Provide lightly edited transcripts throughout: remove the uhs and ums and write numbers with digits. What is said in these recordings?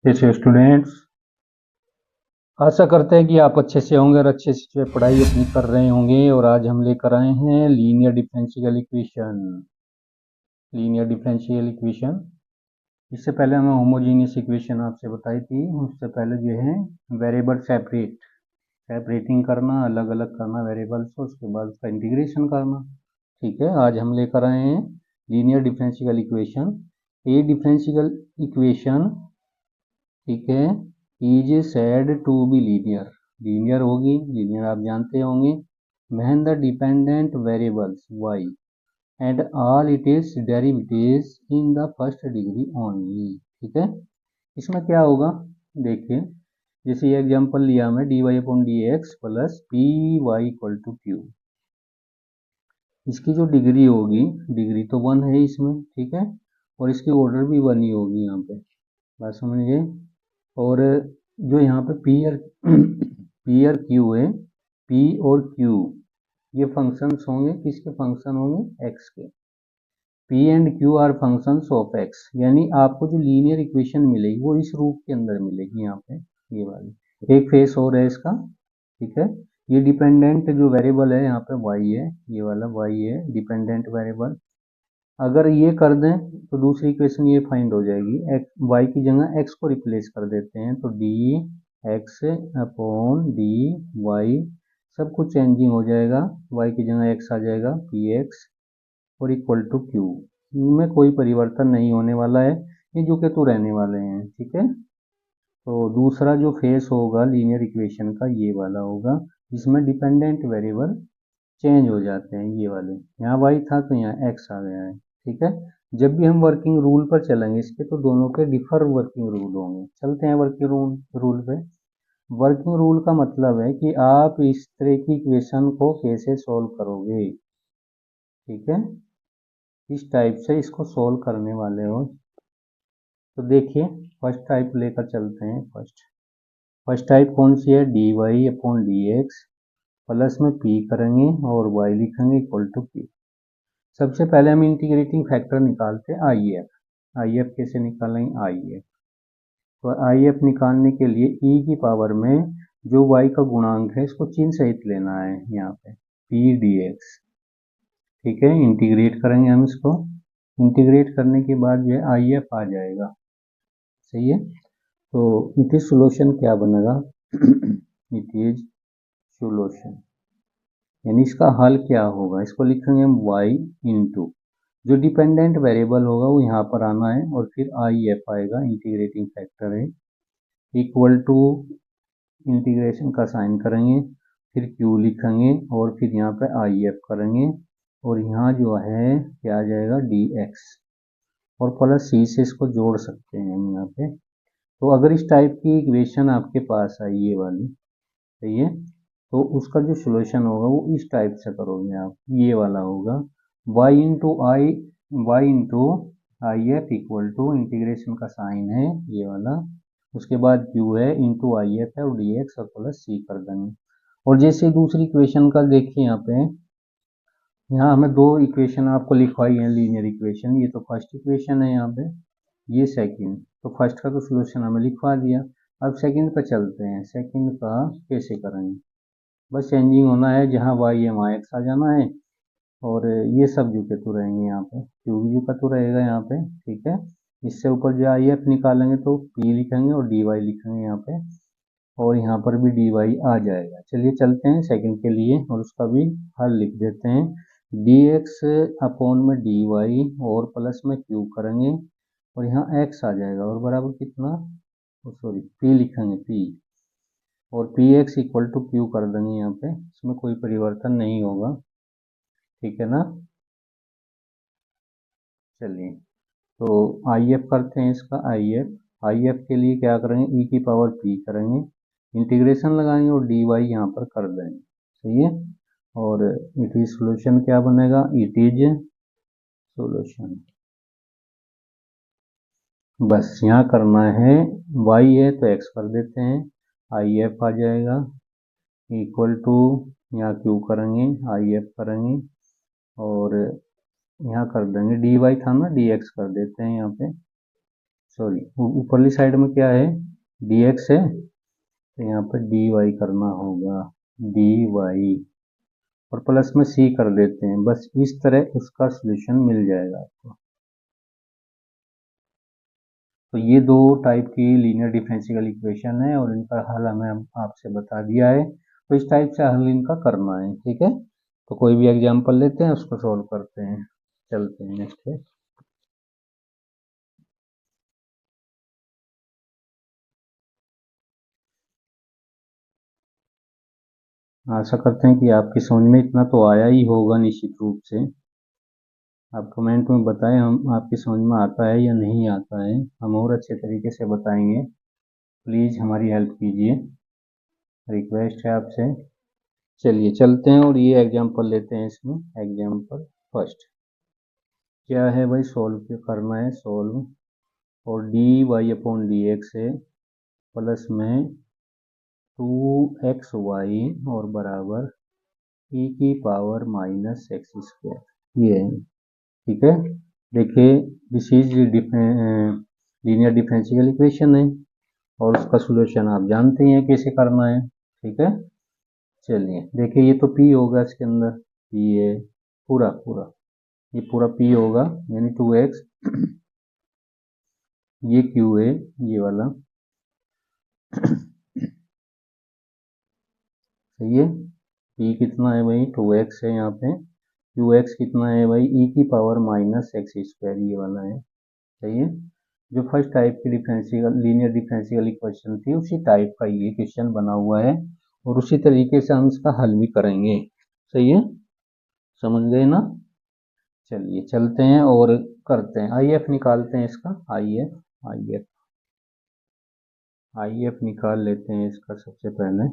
जैसे स्टूडेंट्स, आशा करते हैं कि आप अच्छे से होंगे और अच्छे से पढ़ाई अपनी कर रहे होंगे। और आज हम लेकर आए हैं linear differential equation. Linear differential equation, इससे पहले हमें होमोजीनियस इक्वेशन आपसे बताई थी। उससे पहले जो है वेरिएबल सेपरेटिंग करना, अलग अलग करना वेरिएबल्स को, उसके बाद उसका इंटीग्रेशन करना। ठीक है, आज हम लेकर आए हैं linear differential equation. A differential equation, ठीक है, is said to be linear. Linear होगी, लीनियर आप जानते होंगे, when the dependent variables y and all its derivatives in the first degree only। ठीक है, इसमें क्या होगा देखिए, जैसे ये एग्जांपल लिया हमें dy upon D x plus p Y equal to q. इसकी जो डिग्री होगी, डिग्री तो 1 है इसमें, ठीक है, और इसकी ऑर्डर भी 1 ही होगी यहाँ पे, बात समझिए। और जो यहाँ पे पी और क्यू है, पी और क्यू ये फंक्शंस होंगे, किसके फंक्शन होंगे, एक्स के। P and Q R functions of x, यानी आपको जो लीनियर इक्वेशन मिलेगी वो इस रूप के अंदर मिलेगी यहाँ पे, ये वाली। एक फेस और है इसका, ठीक है। ये डिपेंडेंट जो वेरिएबल है यहाँ पे वाई है, ये वाला वाई है डिपेंडेंट वेरिएबल। अगर ये कर दें तो दूसरी इक्वेशन ये फाइंड हो जाएगी, वाई की जगह एक्स को रिप्लेस कर देते हैं तो d x upon d y, सब कुछ चेंजिंग हो जाएगा, वाई की जगह एक्स आ जाएगा पी एक्स और इक्वल टू क्यू। में कोई परिवर्तन नहीं होने वाला है, ये जो के तो रहने वाले हैं, ठीक है। तो दूसरा जो फेस होगा लीनियर इक्वेशन का ये वाला होगा, जिसमें डिपेंडेंट वेरिएबल चेंज हो जाते हैं, ये वाले। यहाँ वाई था तो यहाँ एक्स आ गया है, ठीक है। जब भी हम वर्किंग रूल पर चलेंगे इसके, तो दोनों के डिफर वर्किंग रूल होंगे। चलते हैं वर्किंग रूल पे। वर्किंग रूल का मतलब है कि आप इस तरह की इक्वेशन को कैसे सॉल्व करोगे, ठीक है, इस टाइप से इसको सॉल्व करने वाले हो। तो देखिए, फर्स्ट टाइप लेकर चलते हैं। फर्स्ट टाइप कौन सी है, D Y upon D x plus में पी करेंगे और वाई लिखेंगे इक्वल टू क्यू। सबसे पहले हम इंटीग्रेटिंग फैक्टर निकालते हैं आई एफ। आई एफ कैसे निकालेंगे, आई एफ, तो आई एफ निकालने के लिए ई की पावर में जो वाई का गुणांक है इसको चिन्ह सहित लेना है यहाँ पे, पी डी एक्स, ठीक है। इंटीग्रेट करेंगे हम इसको, इंटीग्रेट करने के बाद जो है आई एफ आ जाएगा, सही है। तो इट इज सोल्यूशन क्या बनेगा, इट इज सोल्यूशन, यानी इसका हल क्या होगा, इसको लिखेंगे हम y इंटू जो डिपेंडेंट वेरिएबल होगा वो यहाँ पर आना है और फिर आई एफ आएगा, इंटीग्रेटिंग फैक्टर है, इक्वल टू इंटीग्रेशन का साइन करेंगे, फिर q लिखेंगे और फिर यहाँ पे आई एफ करेंगे और यहाँ जो है क्या आ जाएगा डी एक्स, और प्लस सी से इसको जोड़ सकते हैं हम यहाँ पे। तो अगर इस टाइप की इक्वेशन आपके पास आई ये वाली, सही है, तो उसका जो सॉल्यूशन होगा वो इस टाइप से करोगे आप, ये वाला होगा y into I F equal to integration का साइन है ये वाला, उसके बाद q है इंटू आई एफ है और डी एक्स और प्लस सी कर देंगे। और जैसे दूसरी इक्वेशन का देखिए यहाँ पे, यहाँ हमें दो इक्वेशन आपको लिखवाई है लीनियर इक्वेशन, ये तो फर्स्ट इक्वेशन है यहाँ पे, ये सेकंड, तो फर्स्ट का तो सॉल्यूशन हमें लिखवा दिया। अब सेकंड पे चलते हैं, सेकंड का कैसे करेंगे, बस चेंजिंग होना है, जहाँ वाई है वहाँ एक्स आ जाना है और ये सब जू के तो रहेंगे यहाँ पे, क्यू भी जू का तो रहेगा यहाँ पे, ठीक है। इससे ऊपर जो आई एफ निकालेंगे तो पी लिखेंगे और डी वाई लिखेंगे यहाँ पे, और यहाँ पर भी डी वाई आ जाएगा। चलिए चलते हैं सेकंड के लिए और उसका भी हल लिख देते हैं, डी एक्स अपॉन में डी वाई और प्लस में क्यू करेंगे और यहाँ एक्स आ जाएगा और बराबर कितना, सॉरी पी लिखेंगे पी, और p x equal to q कर देंगे यहाँ पे, इसमें कोई परिवर्तन नहीं होगा, ठीक है ना। चलिए, तो आई एफ करते हैं इसका, आई एफ के लिए क्या करेंगे, ई की पावर पी करेंगे, इंटीग्रेशन लगाएंगे और डी वाई यहाँ पर कर देंगे, सही है। और इट इज सोल्यूशन क्या बनेगा, इट इज सोल्यूशन, बस यहाँ करना है, वाई है तो एक्स कर देते हैं, आई एफ आ जाएगा इक्वल टू, यहाँ क्यू करेंगे आई एफ करेंगे और यहाँ कर देंगे डी वाई था ना, डी एक्स कर देते हैं यहाँ पे, सॉरी ऊपरली साइड में क्या है, dx है, तो यहाँ पर dy करना होगा, dy, और प्लस में c कर देते हैं। बस इस तरह उसका सॉल्यूशन मिल जाएगा आपको। तो ये दो टाइप की लीनियर डिफरेंशियल इक्वेशन है और इनका हल हमें आपसे बता दिया है। तो इस टाइप से हल इनका करना है, ठीक है। तो कोई भी एग्जांपल लेते हैं, उसको सॉल्व करते हैं। चलते हैं नेक्स्ट पे। आशा करते हैं कि आपकी समझ में इतना तो आया ही होगा निश्चित रूप से। आप कमेंट में बताएं हम आपकी समझ में आता है या नहीं आता है, हम और अच्छे तरीके से बताएंगे। प्लीज़ हमारी हेल्प कीजिए, रिक्वेस्ट है आपसे। चलिए चलते हैं और ये एग्जांपल लेते हैं। इसमें एग्जांपल फर्स्ट क्या है भाई, सोल्व करना है, सोल्व। और d Y upon D x है प्लस में 2xy और बराबर e की पावर माइनस एक्स स्क्वायर, ये है, ठीक है। देखिए this is linear differential equation है और उसका सॉल्यूशन आप जानते हैं कैसे करना है, ठीक है। चलिए देखिए, ये तो p होगा इसके अंदर, p है पूरा पूरा, ये पूरा p होगा यानी 2x, ये q है ये वाला, सही है। p कितना है भाई, 2x है यहाँ पे, qx कितना है भाई, e की पावर माइनस एक्स स्क्वायर, ये वाला है, सही है। जो फर्स्ट टाइप की डिफरेंशियल लीनियर डिफरेंशियल इक्वेशन थी उसी टाइप का ये क्वेश्चन बना हुआ है और उसी तरीके से हम इसका हल भी करेंगे, सही है, समझ गए ना। चलिए चलते हैं और करते हैं, आई एफ निकालते हैं इसका, आई एफ निकाल लेते हैं इसका सबसे पहले।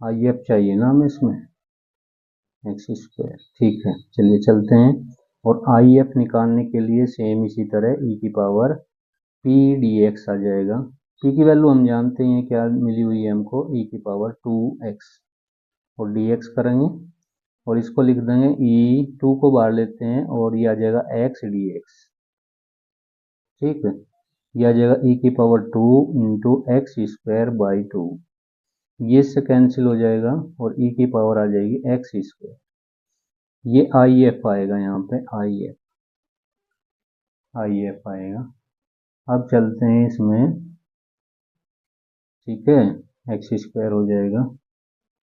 आई एफ चाहिए ना हमें इसमें, एक्स स्क्वायर, ठीक है। चलिए चलते हैं और आई एफ निकालने के लिए सेम इसी तरह ई की पावर पी डी एक्स आ जाएगा। पी की वैल्यू हम जानते हैं क्या मिली हुई है हमको, ई की पावर 2x, और डी एक्स करेंगे और इसको लिख देंगे ई, 2 को बाहर लेते हैं और ये आ जाएगा एक्स डी एक्स, ठीक है। ये आ जाएगा ई की power 2 into x square by 2, ये इससे कैंसिल हो जाएगा और ई की पावर आ जाएगी एक्स स्क्वायर। ये आई एफ आएगा यहाँ पे, आई एफ आएगा। अब चलते हैं इसमें, ठीक है, एक्स स्क्वायर हो जाएगा,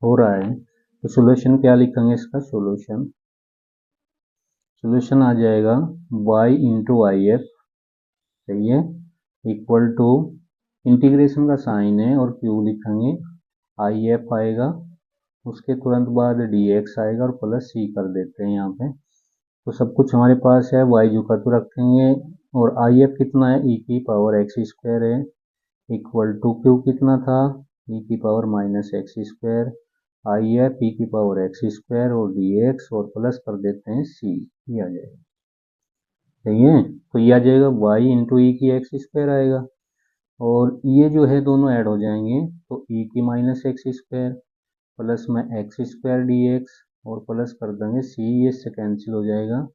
हो रहा है। तो सोल्यूशन क्या लिखेंगे इसका, सोल्यूशन आ जाएगा y इंटू आई एफ, सही है, इक्वल टू, इंटीग्रेशन का साइन है और q लिखेंगे, आई एफ आएगा, उसके तुरंत बाद डी एक्स आएगा और प्लस सी कर देते हैं यहाँ पे। तो सब कुछ हमारे पास है, y जो का तो रखेंगे और आई एफ कितना है, e की पावर एक्स स्क्वायर है, इक्वल टू क्यू कितना था, e की power minus x square, I F E की पावर एक्स स्क्वायर और डी एक्स और प्लस कर देते हैं सी, ये आ जाएगा, सही है। तो ये आ जाएगा y इंटू ई की एक्स स्क्वायर आएगा और ये जो है दोनों ऐड हो जाएंगे, तो e की माइनस एक्स स्क्वायर प्लस में एक्स स्क्वायर डी एक्स और प्लस कर देंगे सी, ये इससे कैंसिल हो जाएगा,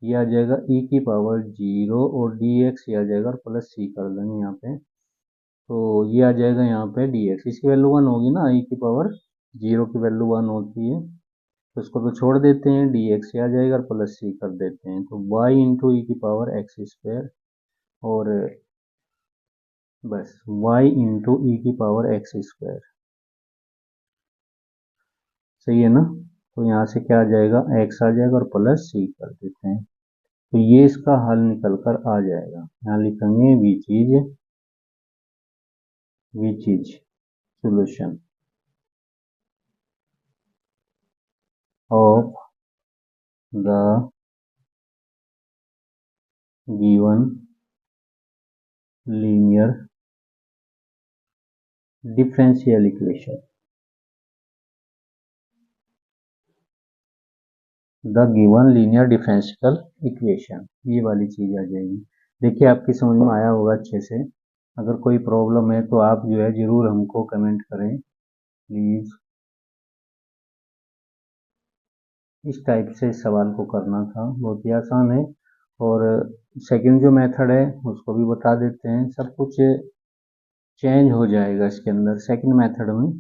ये आ जाएगा e की पावर 0 और डी एक्स ये आ जाएगा और प्लस सी कर देंगे यहाँ पे। तो ये आ जाएगा यहाँ पे डी एक्स, इसकी वैल्यू 1 होगी ना, ई की पावर 0 की वैल्यू 1 होती है, तो इसको तो छोड़ देते हैं, डी एक्स से आ जाएगा और प्लस सी कर देते हैं, तो वाई इंटू ई की पावर एक्स स्क्वायर और बस वाई इंटू ई की पावर एक्स स्क्वायर, सही है ना। तो यहाँ से क्या आ जाएगा, एक्स आ जाएगा और प्लस सी कर देते हैं, तो ये इसका हल निकल कर आ जाएगा। यहाँ लिखेंगे which is solution of the given linear differential equation, the given linear differential equation, ये वाली चीज आ जाएगी। देखिए आपकी समझ में आया होगा अच्छे से। अगर कोई प्रॉब्लम है तो आप जो है ज़रूर हमको कमेंट करें प्लीज़। इस टाइप से इस सवाल को करना था, बहुत ही आसान है। और सेकंड जो मेथड है उसको भी बता देते हैं, सब कुछ चेंज हो जाएगा इसके अंदर सेकंड मेथड में,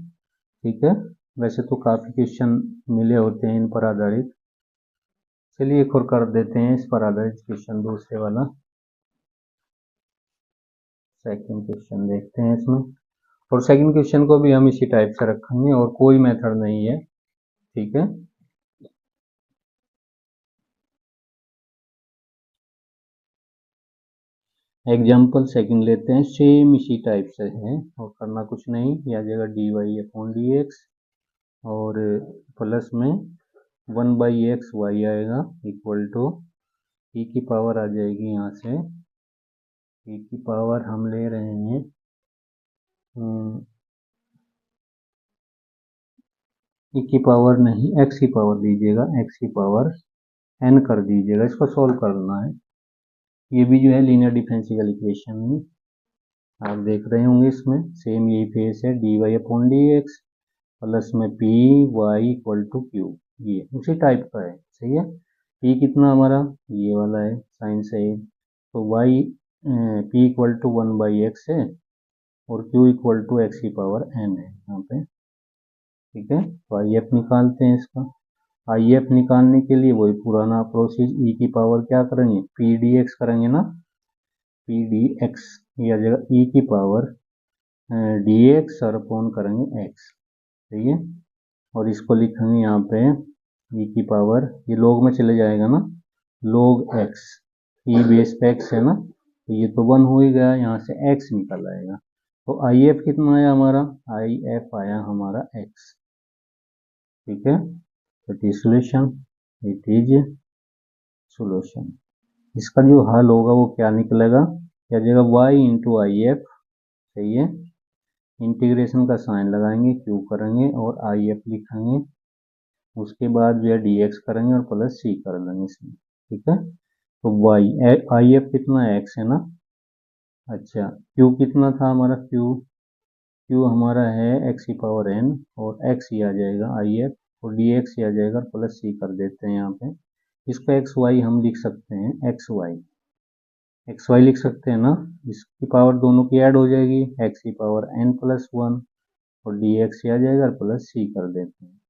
ठीक है। वैसे तो काफ़ी क्वेश्चन मिले होते हैं इन पर आधारित। चलिए एक और कर देते हैं इस पर आधारित क्वेश्चन, दूसरे वाला सेकंड क्वेश्चन देखते हैं इसमें। और सेकंड क्वेश्चन को भी हम इसी टाइप से रखेंगे और कोई मेथड नहीं है, ठीक है। एग्जाम्पल सेकंड लेते हैं, सेम इसी टाइप से है और करना कुछ नहीं, यह आ जाएगा d Y upon D x और प्लस में 1/x वाई आएगा इक्वल टू ई की पावर आ जाएगी यहाँ से, ई की पावर हम ले रहे हैं ई की पावर नहीं, एक्स की पावर दीजिएगा, एक्स की पावर एन कर दीजिएगा, इसको सोल्व करना है। ये भी जो है लीनियर डिफरेंशियल इक्वेशन में आप देख रहे होंगे, इसमें सेम यही फेस है, D Y upon D x plus में P Y equal to Q, ये उसी टाइप का है, सही है। पी कितना हमारा ये वाला है साइन से, तो Y P equal to 1/x है और क्यू इक्वल टू एक्स की पावर एन है यहाँ पे, ठीक है। तो आई एफ निकालते हैं इसका। आई एफ निकालने के लिए वही पुराना प्रोसेस, ई की पावर क्या करेंगे पी डी एक्स करेंगे ना, पी डी एक्स, ये आ जाएगा ई की पावर डी एक्स और अपॉन करेंगे एक्स, सही है। और इसको लिखेंगे यहाँ पे ई की पावर, ये लॉग में चले जाएगा ना, लॉग एक्स, ई बेस पे एक्स है ना, तो ये तो 1 हो ही गया, यहाँ से एक्स निकल आएगा। तो आई एफ कितना आया हमारा, आई एफ आया हमारा एक्स, ठीक है। तो it is solution, it is solution. इसका जो हल होगा वो क्या निकलेगा, क्या जाएगा वाई इंटू आई एफ, सही है। इंटीग्रेशन का साइन लगाएंगे, क्यू करेंगे और आई एफ लिखेंगे, उसके बाद जो है डी एक्स करेंगे और प्लस सी कर लेंगे इसमें, ठीक है। तो वाई आई एफ कितना है एक्स है ना, अच्छा क्यू कितना था हमारा, क्यू हमारा है एक्स की पावर एन और एक्स ही आ जाएगा आई एफ और डी एक्स ही आ जाएगा, प्लस सी कर देते हैं यहाँ पे। इसको एक्स वाई हम लिख सकते हैं, एक्स वाई लिख सकते हैं ना, इसकी पावर दोनों की ऐड हो जाएगी, एक्स की पावर एन प्लस 1 और डी एक्स ही आ जाएगा प्लस सी कर देते हैं।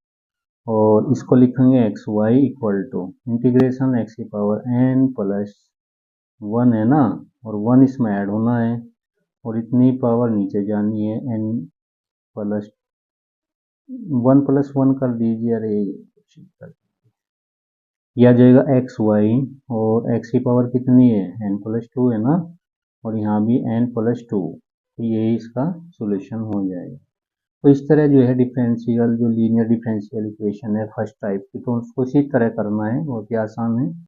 और इसको लिखेंगे x y equal to integration x की पावर एन प्लस 1 है ना, और 1 इसमें ऐड होना है और इतनी पावर नीचे जानी है, एन प्लस 1 + 1 कर दीजिए, अरे यह आ जाएगा एक्स वाई और एक्स की पावर कितनी है एन प्लस 2 है ना, और यहाँ भी n + 2, तो यही इसका सोल्यूशन हो जाएगा। तो इस तरह जो है डिफरेंशियल, जो लीनियर डिफरेंशियल इक्वेशन है फर्स्ट टाइप की, तो उसको इसी तरह करना है, बहुत ही आसान है।